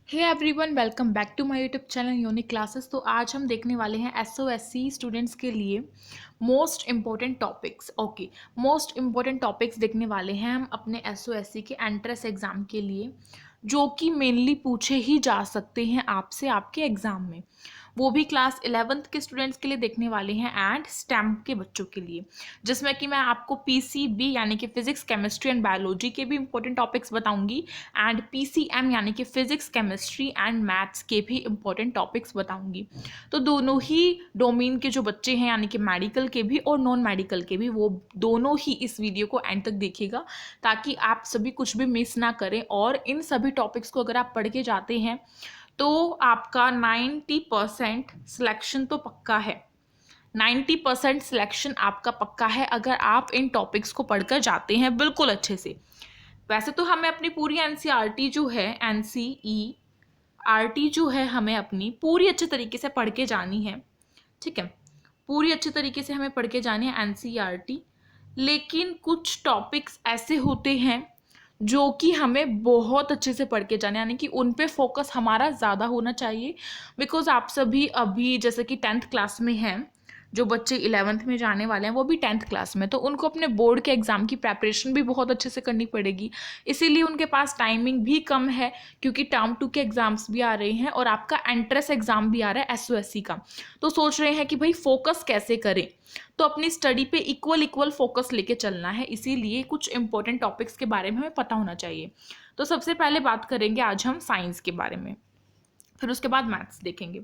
Hey everyone, welcome back to my YouTube channel unique classes. तो आज हम देखने वाले हैं एसओएससी स्टूडेंट्स के लिए most important topics. Okay, most important topics देखने वाले हैं हम अपने एसओएससी के एंट्रेंस एग्ज़ाम के लिए, जो कि मेनली पूछे ही जा सकते हैं आपसे आपके एग्ज़ाम में। वो भी क्लास 11th के स्टूडेंट्स के लिए देखने वाले हैं एंड स्टेम के बच्चों के लिए, जिसमें कि मैं आपको पीसीबी यानी कि फिजिक्स केमिस्ट्री एंड बायोलॉजी के भी इंपॉर्टेंट टॉपिक्स बताऊंगी एंड पीसीएम यानी कि फिजिक्स केमिस्ट्री एंड मैथ्स के भी इंपॉर्टेंट टॉपिक्स बताऊंगी। तो दोनों ही डोमेन के जो बच्चे हैं यानी कि मेडिकल के भी और नॉन मेडिकल के भी, वो दोनों ही इस वीडियो को एंड तक देखिएगा ताकि आप सभी कुछ भी मिस ना करें। और इन सभी टॉपिक्स को अगर आप पढ़ के जाते हैं तो आपका 90% सिलेक्शन तो पक्का है। 90% सिलेक्शन आपका पक्का है अगर आप इन टॉपिक्स को पढ़कर जाते हैं बिल्कुल अच्छे से। वैसे तो हमें अपनी पूरी एनसीईआरटी जो है, एनसीईआरटी जो है, हमें अपनी पूरी अच्छे तरीके से पढ़ के जानी है। ठीक है, पूरी अच्छे तरीके से हमें पढ़ के जानी है एनसीईआरटी। लेकिन कुछ टॉपिक्स ऐसे होते हैं जो कि हमें बहुत अच्छे से पढ़ के जाने, यानी कि उन पे फोकस हमारा ज़्यादा होना चाहिए। बिकॉज आप सभी अभी जैसे कि 10th क्लास में हैं, जो बच्चे 11th में जाने वाले हैं वो भी 10th क्लास में, तो उनको अपने बोर्ड के एग्ज़ाम की प्रेपरेशन भी बहुत अच्छे से करनी पड़ेगी। इसीलिए उनके पास टाइमिंग भी कम है, क्योंकि टर्म 2 के एग्ज़ाम्स भी आ रहे हैं और आपका एंट्रेंस एग्ज़ाम भी आ रहा है एसओएससी का। तो सोच रहे हैं कि भाई फोकस कैसे करें, तो अपनी स्टडी पे इक्वल फोकस लेके चलना है। इसीलिए कुछ इंपॉर्टेंट टॉपिक्स के बारे में हमें पता होना चाहिए। तो सबसे पहले बात करेंगे आज हम साइंस के बारे में, फिर उसके बाद मैथ्स देखेंगे।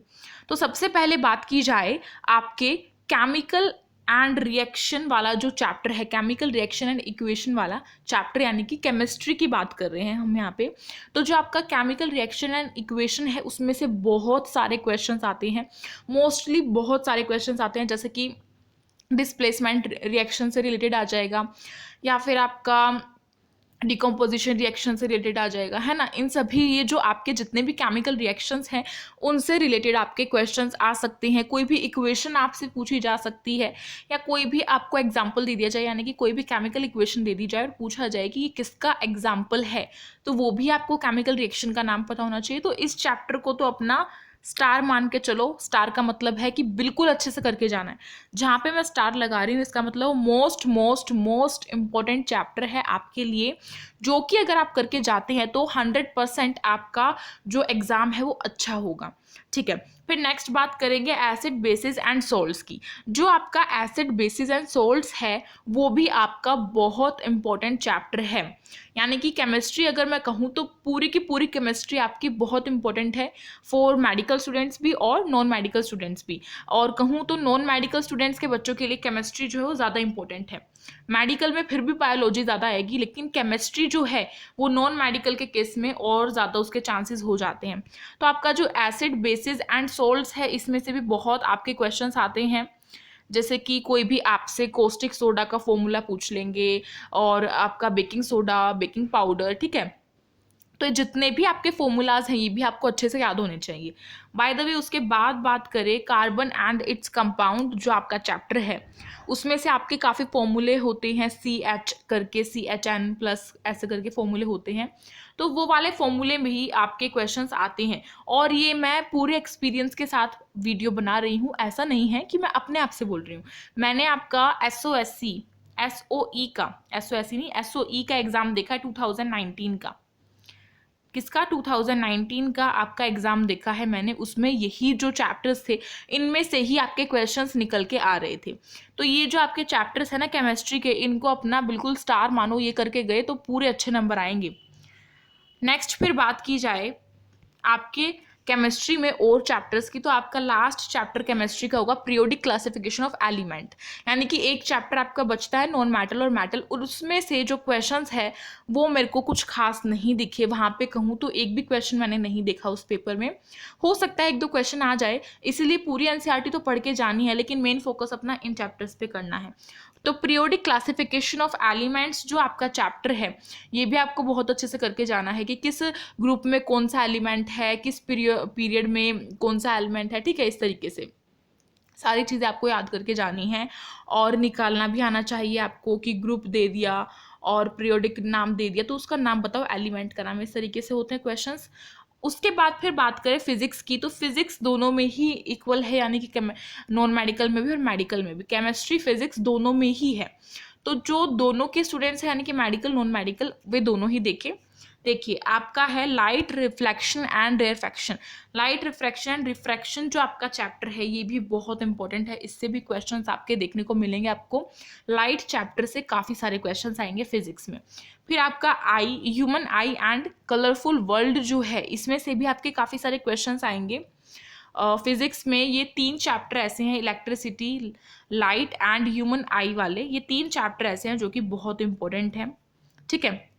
तो सबसे पहले बात की जाए आपके केमिकल एंड रिएक्शन वाला जो चैप्टर है, केमिकल रिएक्शन एंड इक्वेशन वाला चैप्टर, यानी कि केमिस्ट्री की बात कर रहे हैं हम यहाँ पे। तो जो आपका केमिकल रिएक्शन एंड इक्वेशन है उसमें से बहुत सारे क्वेश्चंस आते हैं, मोस्टली बहुत सारे क्वेश्चंस आते हैं, जैसे कि डिस्प्लेसमेंट रिएक्शन से रिलेटेड आ जाएगा, या फिर आपका डिकम्पोजिशन रिएक्शन से रिलेटेड आ जाएगा, है ना। इन सभी ये जो आपके जितने भी केमिकल रिएक्शंस हैं उनसे रिलेटेड आपके क्वेश्चंस आ सकते हैं। कोई भी इक्वेशन आपसे पूछी जा सकती है, या कोई भी आपको एग्जांपल दे दिया जाए, यानी कि कोई भी केमिकल इक्वेशन दे दी जाए और पूछा जाए कि ये किसका एग्जाम्पल है, तो वो भी आपको केमिकल रिएक्शन का नाम पता होना चाहिए। तो इस चैप्टर को तो अपना स्टार मान के चलो। स्टार का मतलब है कि बिल्कुल अच्छे से करके जाना है। जहाँ पे मैं स्टार लगा रही हूँ इसका मतलब most most most important chapter है आपके लिए, जो कि अगर आप करके जाते हैं तो 100% आपका जो एग्ज़ाम है वो अच्छा होगा। ठीक है, फिर नेक्स्ट बात करेंगे एसिड बेसिस एंड सोल्ट्स की। जो आपका एसिड बेसिस एंड सोल्ट्स है वो भी आपका बहुत इंपॉर्टेंट चैप्टर है। यानी कि केमिस्ट्री अगर मैं कहूँ तो पूरी की पूरी केमिस्ट्री आपकी बहुत इंपॉर्टेंट है फॉर मेडिकल स्टूडेंट्स भी और नॉन मेडिकल स्टूडेंट्स भी। और कहूँ तो नॉन मेडिकल स्टूडेंट्स के बच्चों के लिए केमिस्ट्री जो है वो ज़्यादा इंपॉर्टेंट है। मेडिकल में फिर भी बायोलॉजी ज़्यादा आएगी, लेकिन केमिस्ट्री जो है वो नॉन मेडिकल के केस में और ज़्यादा उसके चांसेस हो जाते हैं। तो आपका जो एसिड बेसिस एंड सोल्ट्स है इसमें से भी बहुत आपके क्वेश्चंस आते हैं, जैसे कि कोई भी आपसे कोस्टिक सोडा का फॉर्मूला पूछ लेंगे, और आपका बेकिंग सोडा, बेकिंग पाउडर, ठीक है। तो जितने भी आपके फॉर्मूलाज हैं ये भी आपको अच्छे से याद होने चाहिए। बाय द वे, उसके बाद बात करें कार्बन एंड इट्स कंपाउंड, जो आपका चैप्टर है उसमें से आपके काफ़ी फॉर्मूले होते हैं, CH करके, CHN प्लस ऐसे करके फॉर्मूले होते हैं। तो वो वाले फॉर्मूले में ही आपके क्वेश्चंस आते हैं, और ये मैं पूरे एक्सपीरियंस के साथ वीडियो बना रही हूँ। ऐसा नहीं है कि मैं अपने आप से बोल रही हूँ। मैंने आपका SOE का एग्ज़ाम देखा है 2019 का। किसका? 2019 का आपका एग्ज़ाम देखा है मैंने। उसमें यही जो चैप्टर्स थे इनमें से ही आपके क्वेश्चंस निकल के आ रहे थे। तो ये जो आपके चैप्टर्स है ना केमिस्ट्री के, इनको अपना बिल्कुल स्टार मानो। ये करके गए तो पूरे अच्छे नंबर आएंगे। नेक्स्ट फिर बात की जाए आपके केमिस्ट्री में और चैप्टर्स की, तो आपका लास्ट चैप्टर केमिस्ट्री का होगा पीरियोडिक क्लासिफिकेशन ऑफ एलिमेंट। यानी कि एक चैप्टर आपका बचता है नॉन मेटल और मेटल, और उसमें से जो क्वेश्चंस है वो मेरे को कुछ खास नहीं दिखे। वहाँ पे कहूँ तो एक भी क्वेश्चन मैंने नहीं देखा उस पेपर में। हो सकता है एक दो क्वेश्चन आ जाए, इसीलिए पूरी एनसीईआरटी तो पढ़ के जानी है, लेकिन मेन फोकस अपना इन चैप्टर्स पे करना है। तो पीरियोडिक क्लासिफिकेशन ऑफ एलिमेंट्स जो आपका चैप्टर है ये भी आपको बहुत अच्छे से करके जाना है कि किस ग्रुप में कौन सा एलिमेंट है, किस पीरियड में कौन सा एलिमेंट है। ठीक है, इस तरीके से सारी चीज़ें आपको याद करके जानी है, और निकालना भी आना चाहिए आपको कि ग्रुप दे दिया और पीरियोडिक नाम दे दिया तो उसका नाम बताओ, एलिमेंट का नाम। इस तरीके से होते हैं क्वेश्चंस। उसके बाद फिर बात करें फिजिक्स की, तो फिजिक्स दोनों में ही इक्वल है, यानी कि नॉन मेडिकल में भी और मेडिकल में भी केमिस्ट्री फिजिक्स दोनों में ही है। तो जो दोनों के स्टूडेंट्स हैं यानी कि मेडिकल नॉन मेडिकल, वे दोनों ही देखें। देखिए आपका है light reflection and rarefaction. Light refraction and refraction जो आपका चैप्टर है ये भी बहुत इंपॉर्टेंट है, इससे भी क्वेश्चंस आपके देखने को मिलेंगे। आपको लाइट चैप्टर से काफ़ी सारे क्वेश्चंस आएंगे फिजिक्स में। फिर आपका eye, human eye and colourful world जो है, इसमें से भी आपके काफ़ी सारे क्वेश्चंस आएंगे फिजिक्स में। ये 3 चैप्टर ऐसे हैं, इलेक्ट्रिसिटी, लाइट एंड ह्यूमन आई वाले, ये 3 चैप्टर ऐसे हैं जो कि बहुत इंपॉर्टेंट हैं। ठीक है,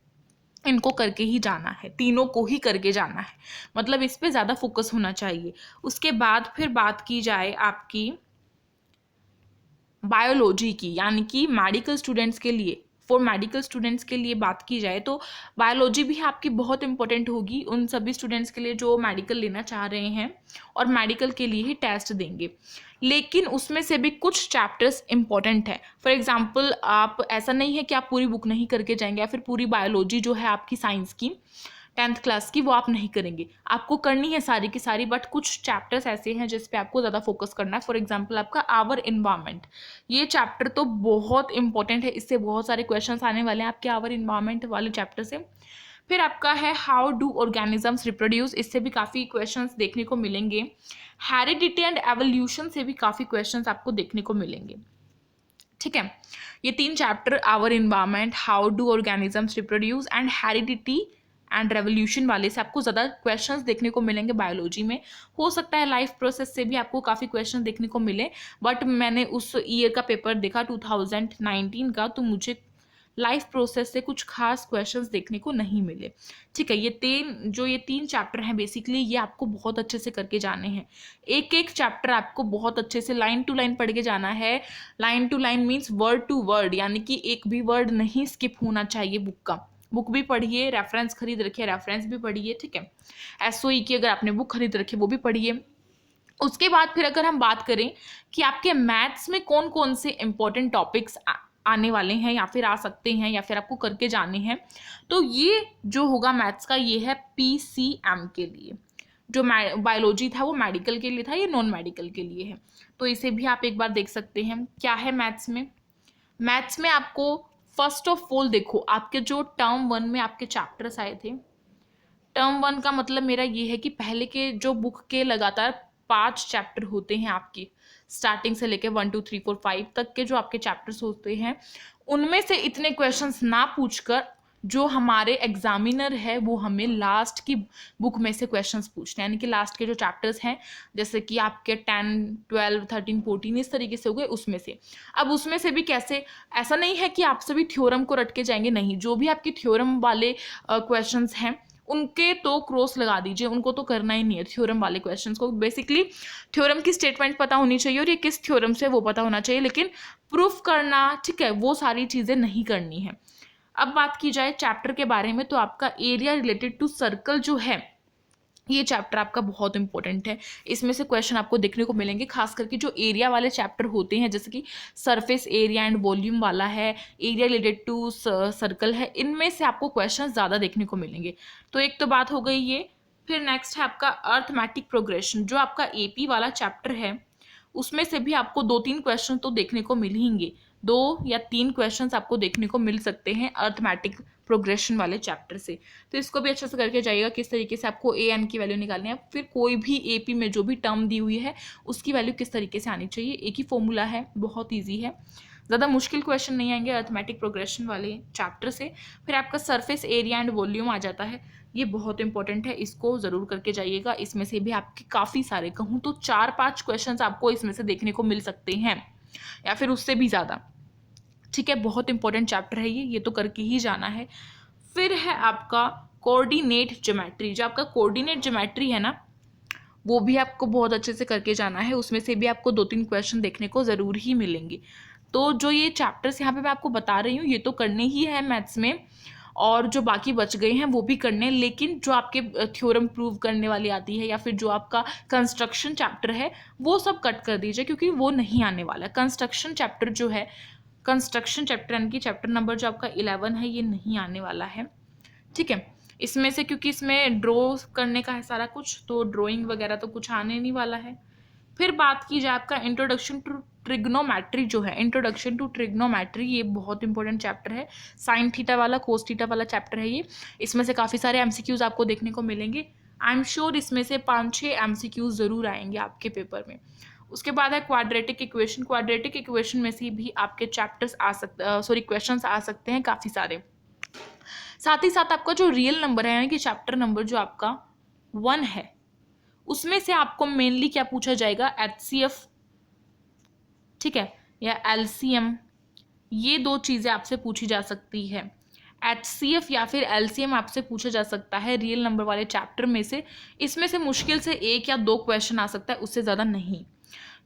इनको करके ही जाना है, तीनों को ही करके जाना है, मतलब इस पे ज़्यादा फोकस होना चाहिए। उसके बाद फिर बात की जाए आपकी बायोलॉजी की, यानी कि मेडिकल स्टूडेंट्स के लिए, फॉर मेडिकल स्टूडेंट्स के लिए बात की जाए तो बायोलॉजी भी आपकी बहुत इंपॉर्टेंट होगी उन सभी स्टूडेंट्स के लिए जो मेडिकल लेना चाह रहे हैं और मेडिकल के लिए ही टेस्ट देंगे। लेकिन उसमें से भी कुछ चैप्टर्स इंपॉर्टेंट है। फॉर एग्जांपल आप, ऐसा नहीं है कि आप पूरी बुक नहीं करके जाएंगे या फिर पूरी बायोलॉजी जो है आपकी साइंस की 10th क्लास की वो आप नहीं करेंगे, आपको करनी है सारी की सारी, बट कुछ चैप्टर्स ऐसे हैं जिस पे आपको ज़्यादा फोकस करना है। फॉर एग्जांपल आपका आवर इन्वायरमेंट, ये चैप्टर तो बहुत इंपॉर्टेंट है, इससे बहुत सारे क्वेश्चंस आने वाले हैं आपके आवर इन्वायरमेंट वाले चैप्टर से। फिर आपका है हाउ डू ऑर्गेनिजम्स रिप्रोड्यूस, इससे भी काफ़ी क्वेश्चंस देखने को मिलेंगे। हेरिडिटी एंड एवोल्यूशन से भी काफ़ी क्वेश्चंस आपको देखने को मिलेंगे। ठीक है, ये 3 chapter our environment, how do organisms reproduce and heredity and revolution वाले से आपको ज़्यादा क्वेश्चंस देखने को मिलेंगे बायोलॉजी में। हो सकता है लाइफ प्रोसेस से भी आपको काफ़ी क्वेश्चन देखने को मिले, बट मैंने उस ईयर का पेपर देखा 2019 का, तो मुझे लाइफ प्रोसेस से कुछ खास क्वेश्चंस देखने को नहीं मिले। ठीक है, ये तीन चैप्टर हैं बेसिकली, ये आपको बहुत अच्छे से करके जाने हैं। एक एक चैप्टर आपको बहुत अच्छे से लाइन टू लाइन पढ़ के जाना है। Line to line means word to word, यानी कि एक भी वर्ड नहीं स्किप होना चाहिए बुक का। बुक भी पढ़िए, रेफरेंस खरीद रखिए, रेफरेंस भी पढ़िए। ठीक है, एसओई की अगर आपने बुक खरीद रखी वो भी पढ़िए। उसके बाद फिर अगर हम बात करें कि आपके मैथ्स में कौन कौन से इंपॉर्टेंट टॉपिक्स आने वाले हैं या फिर आ सकते हैं या फिर आपको करके जाने हैं, तो ये जो होगा मैथ्स का, ये है पीसीएम के लिए। जो बायोलॉजी था वो मेडिकल के लिए था, ये नॉन मेडिकल के लिए है, तो इसे भी आप एक बार देख सकते हैं। क्या है मैथ्स में? मैथ्स में आपको फर्स्ट ऑफ ऑल देखो, आपके जो टर्म 1 में आपके चैप्टर्स आए थे, टर्म 1 का मतलब मेरा ये है कि पहले के जो बुक के लगातार 5 चैप्टर होते हैं आपकी, स्टार्टिंग से लेके 1 2 3 4 5 तक के जो आपके चैप्टर्स होते हैं, उनमें से इतने क्वेश्चंस ना पूछकर जो हमारे एग्जामिनर है वो हमें लास्ट की बुक में से क्वेश्चंस पूछते हैं, यानी कि लास्ट के जो चैप्टर्स हैं, जैसे कि आपके 10 12 13 14 इस तरीके से हो गए, उसमें से। अब उसमें से भी कैसे, ऐसा नहीं है कि आप सभी थ्योरम को रट के जाएंगे, नहीं, जो भी आपके थ्योरम वाले क्वेश्चंस हैं उनके तो क्रॉस लगा दीजिए, उनको तो करना ही नहीं है। थ्योरम वाले क्वेश्चंस को बेसिकली थ्योरम की स्टेटमेंट पता होनी चाहिए और ये किस थ्योरम से वो पता होना चाहिए, लेकिन प्रूफ करना, ठीक है, वो सारी चीज़ें नहीं करनी है। अब बात की जाए चैप्टर के बारे में, तो आपका एरिया रिलेटेड टू सर्कल जो है, ये चैप्टर आपका बहुत इंपॉर्टेंट है। इसमें से क्वेश्चन आपको देखने को मिलेंगे, खास करके जो एरिया वाले चैप्टर होते हैं, जैसे कि सरफेस एरिया एंड वॉल्यूम वाला है, एरिया रिलेटेड टू सर्कल है, इनमें से आपको क्वेश्चन ज़्यादा देखने को मिलेंगे। तो एक तो बात हो गई ये। फिर नेक्स्ट है आपका अर्थमेटिक प्रोग्रेशन, जो आपका एपी वाला चैप्टर है, उसमें से भी आपको 2-3 क्वेश्चन तो देखने को मिलेंगे, 2 या 3 क्वेश्चंस आपको देखने को मिल सकते हैं अर्थमेटिक प्रोग्रेशन वाले चैप्टर से। तो इसको भी अच्छे से करके जाइएगा, किस तरीके से आपको ए एन की वैल्यू निकालनी है, फिर कोई भी एपी में जो भी टर्म दी हुई है उसकी वैल्यू किस तरीके से आनी चाहिए। एक ही फॉर्मूला है, बहुत ईजी है, ज़्यादा मुश्किल क्वेश्चन नहीं आएंगे अर्थमेटिक प्रोग्रेशन वाले चैप्टर से। फिर आपका सरफेस एरिया एंड वॉल्यूम आ जाता है, ये बहुत इंपॉर्टेंट है, इसको ज़रूर करके जाइएगा। इसमें से भी आपके काफ़ी सारे, कहूँ तो 4-5 क्वेश्चंस आपको इसमें से देखने को मिल सकते हैं या फिर उससे भी ज़्यादा। ठीक है, बहुत इंपॉर्टेंट चैप्टर है ये तो करके ही जाना है। फिर है आपका कोऑर्डिनेट ज्योमेट्री, जो आपका कोऑर्डिनेट ज्योमेट्री है ना, वो भी आपको बहुत अच्छे से करके जाना है। उसमें से भी आपको 2-3 क्वेश्चन देखने को ज़रूर ही मिलेंगे। तो जो ये चैप्टर्स यहाँ पे मैं आपको बता रही हूँ, ये तो करने ही है मैथ्स में, और जो बाकी बच गए हैं वो भी करने हैं। लेकिन जो आपके थ्योरम प्रूव करने वाली आती है या फिर जो आपका कंस्ट्रक्शन चैप्टर है, वो सब कट कर दीजिए, क्योंकि वो नहीं आने वाला। कंस्ट्रक्शन चैप्टर जो है, कंस्ट्रक्शन चैप्टर यानी कि चैप्टर नंबर जो आपका 11 है, ये नहीं आने वाला है। ठीक है, इसमें से क्योंकि इसमें ड्रॉ करने का है सारा कुछ, तो ड्राइंग वगैरह तो कुछ आने नहीं वाला है। फिर बात की जाए आपका इंट्रोडक्शन टू ट्रिग्नोमेट्री जो है, इंट्रोडक्शन टू ट्रिग्नोमेट्री, ये बहुत इंपॉर्टेंट चैप्टर है। साइन थीटा वाला, कोस थीटा वाला चैप्टर है ये। इसमें से काफ़ी सारे एमसीक्यूज आपको देखने को मिलेंगे। आई एम श्योर इसमें से 5-6 एमसीक्यूज ज़रूर आएंगे आपके पेपर में। उसके बाद है क्वाड्रेटिक इक्वेशन। क्वाड्रेटिक इक्वेशन में से भी आपके चैप्टर्स आ सकते, सॉरी क्वेश्चंस आ सकते हैं काफ़ी सारे। साथ ही साथ आपका जो रियल नंबर है, यानी कि चैप्टर नंबर जो आपका 1 है, उसमें से आपको मेनली क्या पूछा जाएगा, HCF, ठीक है, या LCM, ये 2 चीज़ें आपसे पूछी जा सकती है। HCF या फिर LCM आपसे पूछा जा सकता है रियल नंबर वाले चैप्टर में से। इसमें से मुश्किल से 1 या 2 क्वेश्चन आ सकता है, उससे ज़्यादा नहीं।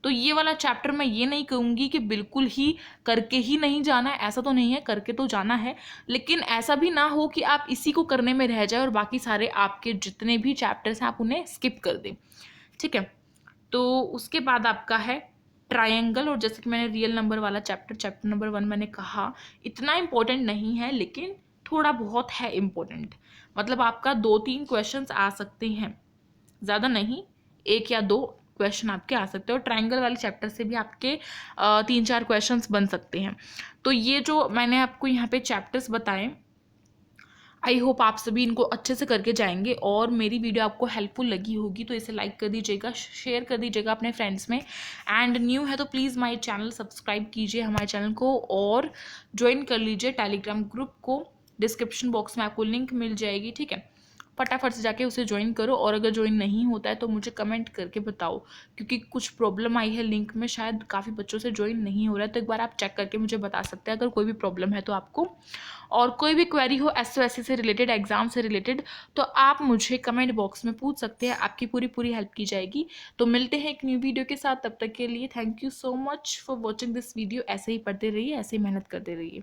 तो ये वाला चैप्टर मैं ये नहीं कहूँगी कि बिल्कुल ही करके ही नहीं जाना है, ऐसा तो नहीं है, करके तो जाना है, लेकिन ऐसा भी ना हो कि आप इसी को करने में रह जाए और बाकी सारे आपके जितने भी चैप्टर्स हैं आप उन्हें स्किप कर दें, ठीक है। तो उसके बाद आपका है ट्रायंगल, और जैसे कि मैंने रियल नंबर वाला चैप्टर नंबर 1 मैंने कहा इतना इम्पोर्टेंट नहीं है, लेकिन थोड़ा बहुत है इम्पोर्टेंट। मतलब आपका 2-3 क्वेश्चंस आ सकते हैं, ज़्यादा नहीं, 1 या 2 क्वेश्चन आपके आ सकते हैं, और ट्रायंगल वाले चैप्टर से भी आपके 3-4 क्वेश्चंस बन सकते हैं। तो ये जो मैंने आपको यहाँ पे चैप्टर्स बताए, आई होप आप सभी इनको अच्छे से करके जाएंगे, और मेरी वीडियो आपको हेल्पफुल लगी होगी तो इसे लाइक कर दीजिएगा, शेयर कर दीजिएगा अपने फ्रेंड्स में, एंड न्यू है तो प्लीज़ माय चैनल सब्सक्राइब कीजिए हमारे चैनल को, और ज्वाइन कर लीजिए टेलीग्राम ग्रुप को। डिस्क्रिप्शन बॉक्स में आपको लिंक मिल जाएगी, ठीक है, फटाफट से जाके उसे ज्वाइन करो। और अगर ज्वाइन नहीं होता है तो मुझे कमेंट करके बताओ, क्योंकि कुछ प्रॉब्लम आई है लिंक में, शायद काफ़ी बच्चों से ज्वाइन नहीं हो रहा है, तो एक बार आप चेक करके मुझे बता सकते हैं अगर कोई भी प्रॉब्लम है तो आपको। और कोई भी क्वेरी हो SOSC से रिलेटेड, एग्जाम से रिलेटेड, तो आप मुझे कमेंट बॉक्स में पूछ सकते हैं, आपकी पूरी हेल्प की जाएगी। तो मिलते हैं एक न्यू वीडियो के साथ, तब तक के लिए thank you so much for watching this video. ऐसे ही पढ़ते रहिए, ऐसे ही मेहनत करते रहिए।